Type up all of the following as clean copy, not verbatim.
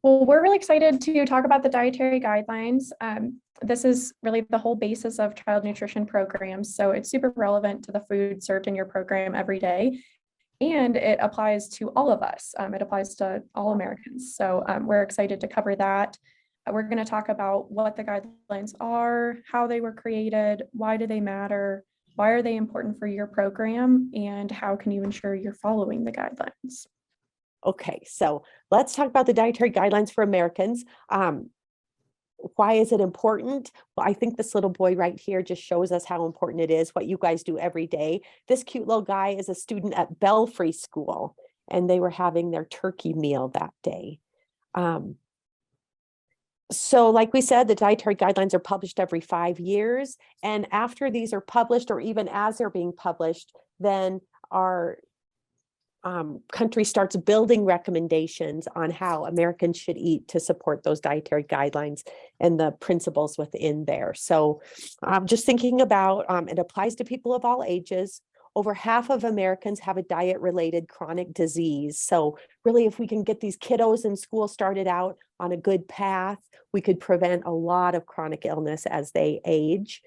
Well, we're really excited to talk about the dietary guidelines. This is really the whole basis of child nutrition programs. So it's super relevant to the food served in your program every day. And it applies to all of us. It applies to all Americans. So we're excited to cover that. We're going to talk about what the guidelines are, how they were created, why do they matter, why are they important for your program, and how can you ensure you're following the guidelines. Okay, so let's talk about the dietary guidelines for Americans. Why is it important? Well, I think this little boy right here just shows us how important it is, what you guys do every day. This cute little guy is a student at Belfry School, and they were having their turkey meal that day. So like we said, the dietary guidelines are published every 5 years. And after these are published, or even as they're being published, then our country starts building recommendations on how Americans should eat to support those dietary guidelines and the principles within there. So just thinking about, it applies to people of all ages. Over half of Americans have a diet-related chronic disease. So really, if we can get these kiddos in school started out on a good path, we could prevent a lot of chronic illness as they age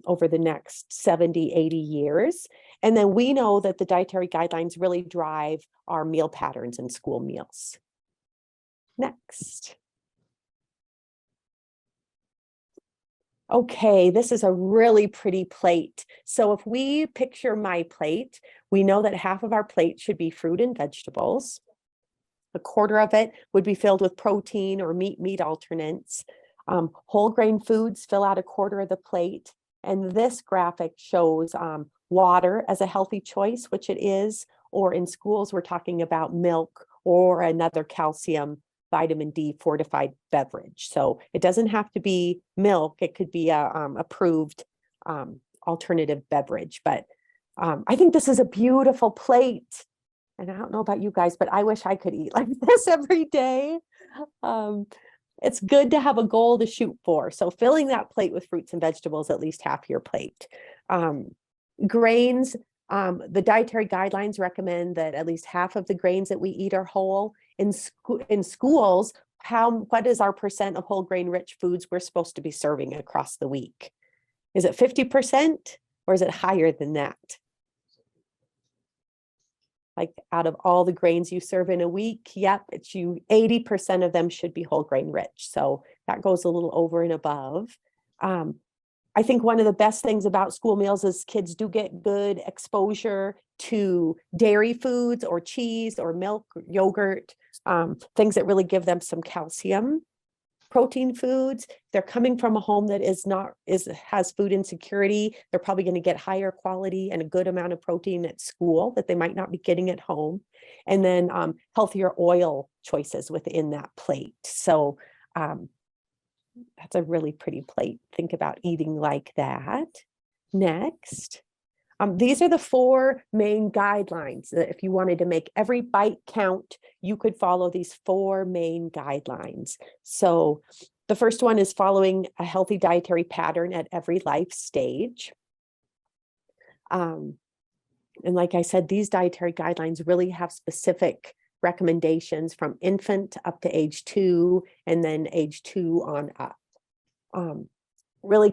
over the next 70, 80 years. And then we know that the dietary guidelines really drive our meal patterns in school meals. Next. Okay, this is a really pretty plate. So if we picture my plate, we know that half of our plate should be fruit and vegetables. A quarter of it would be filled with protein or meat alternates. Whole grain foods fill out a quarter of the plate. And this graphic shows water as a healthy choice, which it is, or in schools, we're talking about milk or another calcium, vitamin D fortified beverage. So it doesn't have to be milk. It could be a approved alternative beverage. But I think this is a beautiful plate. And I don't know about you guys, but I wish I could eat like this every day. It's good to have a goal to shoot for. So filling that plate with fruits and vegetables, at least half your plate. Grains, the dietary guidelines recommend that at least half of the grains that we eat are whole. In schools, what is our percent of whole grain rich foods we're supposed to be serving across the week? Is it 50% or is it higher than that? Like out of all the grains you serve in a week, yep, it's 80% of them should be whole grain rich. So that goes a little over and above. I think one of the best things about school meals is kids do get good exposure to dairy foods or cheese or milk, or yogurt, things that really give them some calcium. Protein foods, they're coming from a home that has food insecurity. They're probably going to get higher quality and a good amount of protein at school that they might not be getting at home. And then healthier oil choices within that plate. So that's a really pretty plate. Think about eating like that. Next. These are the 4 main guidelines that if you wanted to make every bite count, you could follow these 4 main guidelines. So the first one is following a healthy dietary pattern at every life stage. And like I said, these dietary guidelines really have specific recommendations from infant up to age 2 and then age 2 on up. Really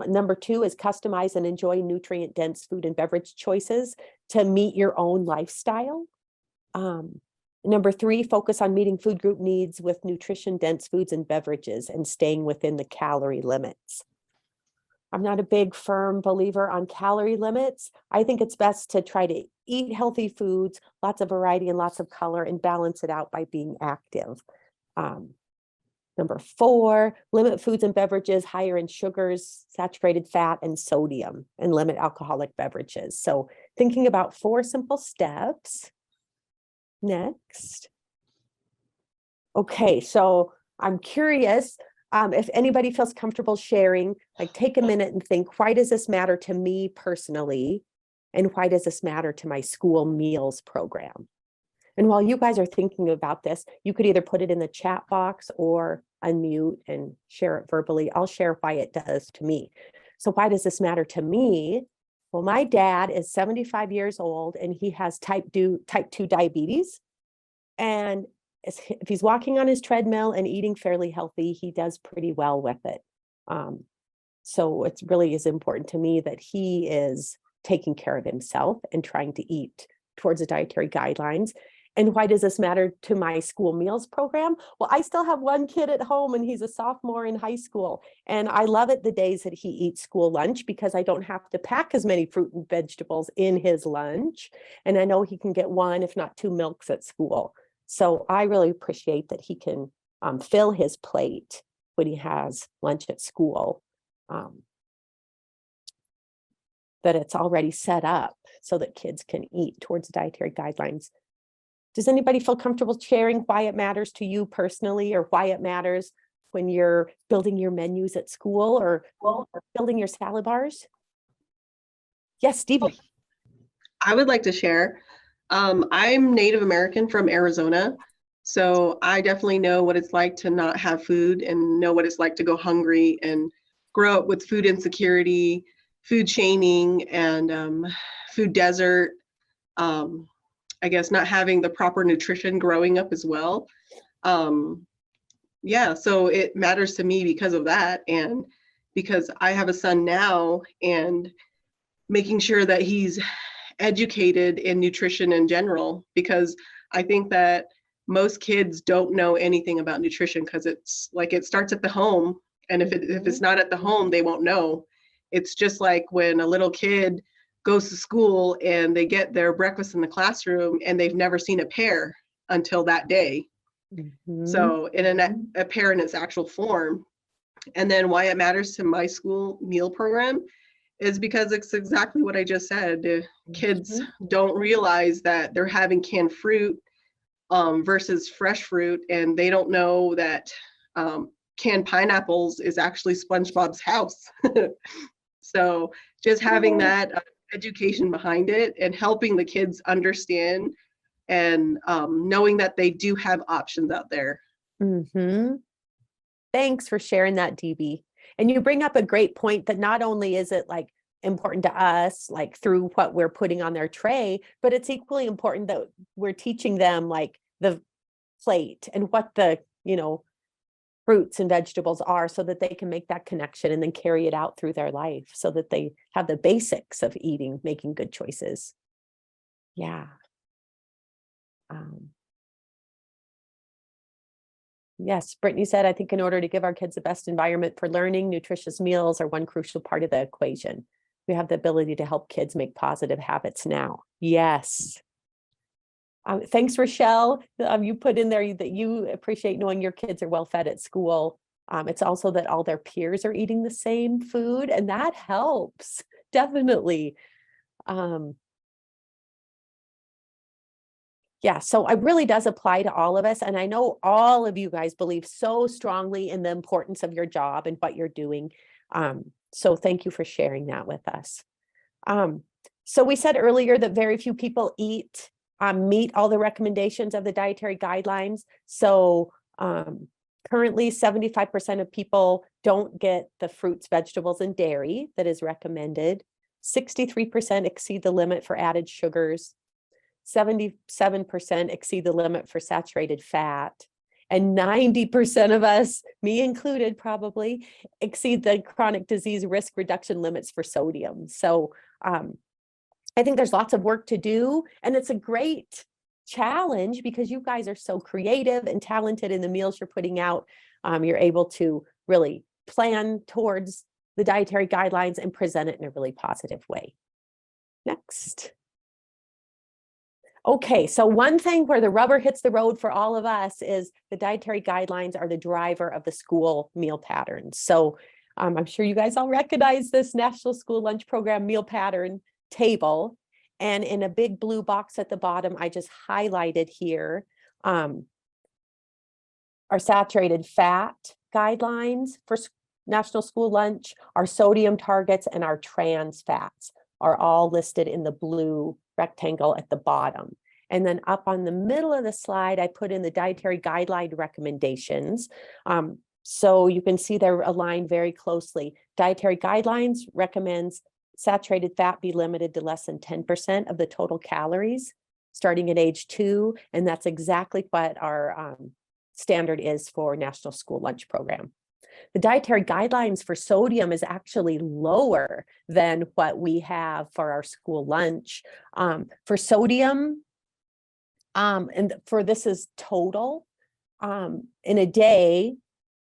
number 2 is customize and enjoy nutrient dense food and beverage choices to meet your own lifestyle. Number 3, focus on meeting food group needs with nutrition dense foods and beverages and staying within the calorie limits. I'm not a big firm believer on calorie limits. I think it's best to try to eat healthy foods, lots of variety and lots of color, and balance it out by being active. Number 4, limit foods and beverages higher in sugars, saturated fat, and sodium, and limit alcoholic beverages. So thinking about 4 simple steps. Next. Okay, so I'm curious if anybody feels comfortable sharing, like take a minute and think, why does this matter to me personally? And why does this matter to my school meals program? And while you guys are thinking about this, you could either put it in the chat box or unmute and share it verbally. I'll share why it does to me. So why does this matter to me? Well, my dad is 75 years old and he has type 2 diabetes. And if he's walking on his treadmill and eating fairly healthy, he does pretty well with it. So it really is important to me that he is taking care of himself and trying to eat towards the dietary guidelines. And why does this matter to my school meals program? Well, I still have one kid at home and he's a sophomore in high school. And I love it the days that he eats school lunch because I don't have to pack as many fruit and vegetables in his lunch. And I know he can get one, if not two milks at school. So I really appreciate that he can fill his plate when he has lunch at school. That it's already set up so that kids can eat towards dietary guidelines. Does anybody feel comfortable sharing why it matters to you personally, or why it matters when you're building your menus at school or building your salad bars? Yes, Stevie. I would like to share. I'm Native American from Arizona, so I definitely know what it's like to not have food and know what it's like to go hungry and grow up with food insecurity, food shaming, and food desert. I guess not having the proper nutrition growing up as well. Yeah, so it matters to me because of that, and because I have a son now, and making sure that he's educated in nutrition in general, because I think that most kids don't know anything about nutrition because it's like it starts at the home, and if it's not at the home, they won't know. It's just like when a little kid goes to school and they get their breakfast in the classroom and they've never seen a pear until that day. So in a pear in its actual form. And then why it matters to my school meal program is because it's exactly what I just said. Kids don't realize that they're having canned fruit versus fresh fruit, and they don't know that canned pineapples is actually SpongeBob's house. So just having that education behind it and helping the kids understand, and knowing that they do have options out there. Thanks for sharing that, DB. And you bring up a great point that not only is it like important to us, like through what we're putting on their tray, but it's equally important that we're teaching them like the plate and what the, fruits and vegetables are, so that they can make that connection and then carry it out through their life, so that they have the basics of eating, making good choices. Yeah. Yes, Brittany said, I think in order to give our kids the best environment for learning, nutritious meals are one crucial part of the equation. We have the ability to help kids make positive habits now. Yes. Thanks, Rochelle. You put in there that you appreciate knowing your kids are well fed at school. It's also that all their peers are eating the same food, and that helps, definitely. Yeah, so it really does apply to all of us. And I know all of you guys believe so strongly in the importance of your job and what you're doing. So thank you for sharing that with us. So we said earlier that very few people meet all the recommendations of the dietary guidelines. So currently 75% of people don't get the fruits, vegetables, and dairy that is recommended. 63% exceed the limit for added sugars. 77% exceed the limit for saturated fat. And 90% of us, me included probably, exceed the chronic disease risk reduction limits for sodium. So I think there's lots of work to do, and it's a great challenge because you guys are so creative and talented in the meals you're putting out. You're able to really plan towards the dietary guidelines and present it in a really positive way. Next. Okay, so one thing where the rubber hits the road for all of us is the dietary guidelines are the driver of the school meal patterns. So I'm sure you guys all recognize this National School Lunch Program meal pattern table. And in a big blue box at the bottom, I just highlighted here our saturated fat guidelines for National School Lunch, our sodium targets, and our trans fats are all listed in the blue rectangle at the bottom. And then up on the middle of the slide, I put in the dietary guideline recommendations. So you can see they're aligned very closely. Dietary guidelines recommends saturated fat be limited to less than 10% of the total calories. starting at age 2. And that's exactly what our standard is for National School Lunch Program. The dietary guidelines for sodium is actually lower than what we have for our school lunch. For sodium, and for this is total, in a day,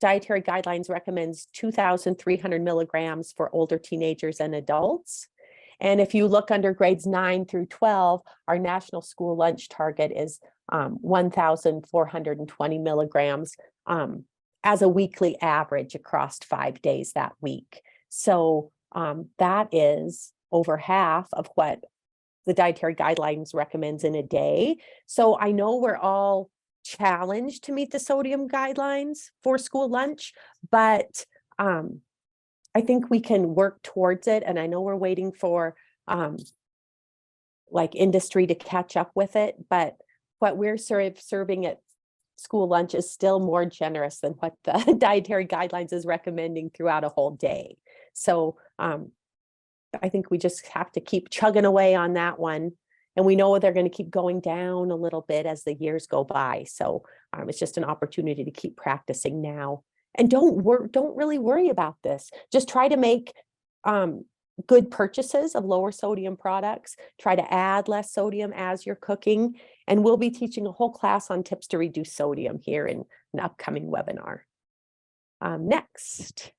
dietary guidelines recommends 2,300 milligrams for older teenagers and adults. And if you look under grades 9 through 12, our national school lunch target is 1,420 milligrams as a weekly average across 5 days that week. So that is over half of what the dietary guidelines recommends in a day. So I know we're all challenged to meet the sodium guidelines for school lunch, but I think we can work towards it. And I know we're waiting for like industry to catch up with it, but what we're serving at school lunch is still more generous than what the dietary guidelines is recommending throughout a whole day. So I think we just have to keep chugging away on that one. And we know they're going to keep going down a little bit as the years go by. So it's just an opportunity to keep practicing now. And don't really worry about this. Just try to make good purchases of lower sodium products. Try to add less sodium as you're cooking. And we'll be teaching a whole class on tips to reduce sodium here in an upcoming webinar. Next.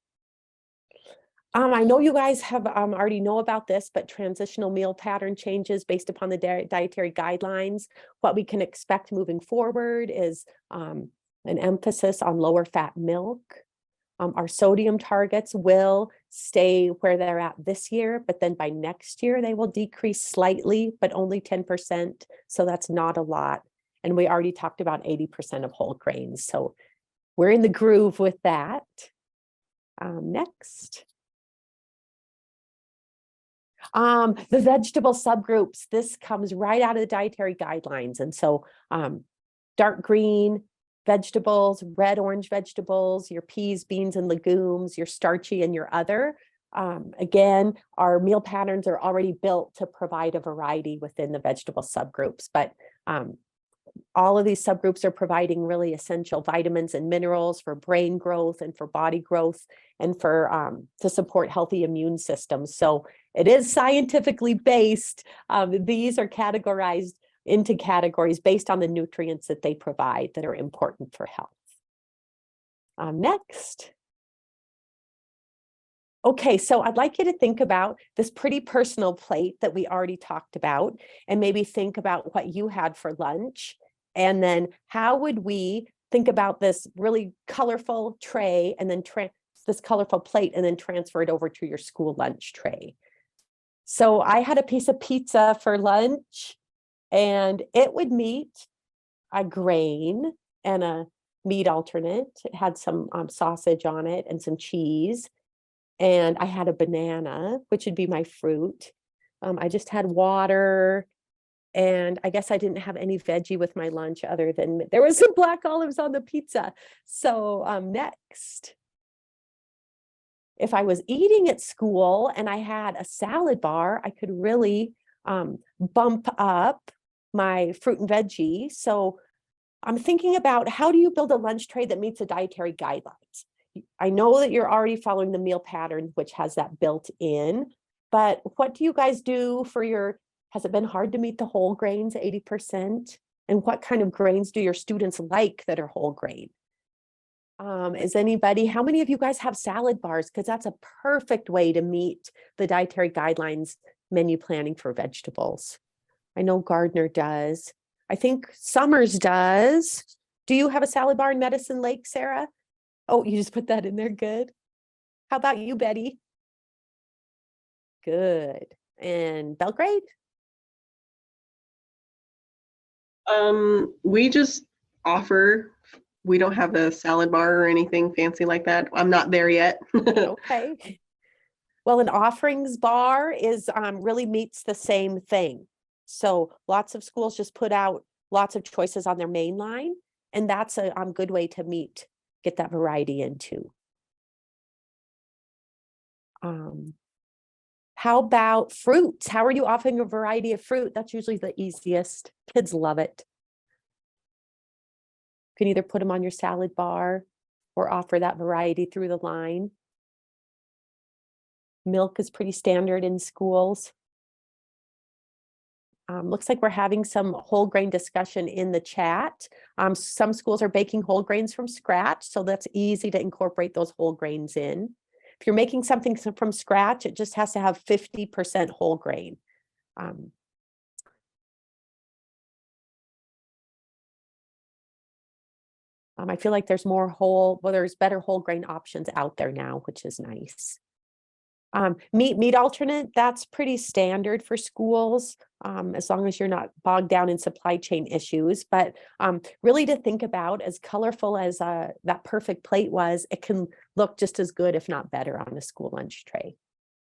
I know you guys have already know about this, but transitional meal pattern changes based upon the dietary guidelines. What we can expect moving forward is an emphasis on lower fat milk. Our sodium targets will stay where they're at this year, but then by next year, they will decrease slightly, but only 10%. So that's not a lot. And we already talked about 80% of whole grains. So we're in the groove with that. Next. The vegetable subgroups, this comes right out of the dietary guidelines. And so dark green vegetables, red, orange vegetables, your peas, beans, and legumes, your starchy and your other. Again, our meal patterns are already built to provide a variety within the vegetable subgroups, but all of these subgroups are providing really essential vitamins and minerals for brain growth and for body growth and for to support healthy immune systems. So it is scientifically based. These are categorized into categories based on the nutrients that they provide that are important for health. Next. Okay, so I'd like you to think about this pretty personal plate that we already talked about, and maybe think about what you had for lunch. And then how would we think about this really colorful tray and then this colorful plate and then transfer it over to your school lunch tray. So I had a piece of pizza for lunch, and it would meet a grain and a meat alternate. It had some sausage on it and some cheese. And I had a banana, which would be my fruit. I just had water. And I guess I didn't have any veggie with my lunch other than there was some black olives on the pizza. So next. If I was eating at school and I had a salad bar, I could really bump up my fruit and veggie. So I'm thinking about, how do you build a lunch tray that meets the dietary guidelines? I know that you're already following the meal pattern, which has that built in, but what do you guys do for has it been hard to meet the whole grains, 80%? And what kind of grains do your students like that are whole grain? How many of you guys have salad bars? Because that's a perfect way to meet the dietary guidelines menu planning for vegetables. I know Gardner does. I think Summers does. Do you have a salad bar in Medicine Lake, Sarah? Oh, you just put that in there. Good. How about you, Betty? Good. And Belgrade? We just offer, we don't have a salad bar or anything fancy like that. I'm not there yet. Okay. Well, an offerings bar is really meets the same thing. So lots of schools just put out lots of choices on their main line, and that's a good way to get that variety into. How about fruits? How are you offering a variety of fruit? That's usually the easiest. Kids love it. You can either put them on your salad bar or offer that variety through the line. Milk is pretty standard in schools. Looks like we're having some whole grain discussion in the chat. Some schools are baking whole grains from scratch, so that's easy to incorporate those whole grains in. If you're making something from scratch, it just has to have 50% whole grain. I feel like there's there's better whole grain options out there now, which is nice. Meat alternate, that's pretty standard for schools, as long as you're not bogged down in supply chain issues. But really to think about, as colorful as that perfect plate was, it can look just as good, if not better, on a school lunch tray.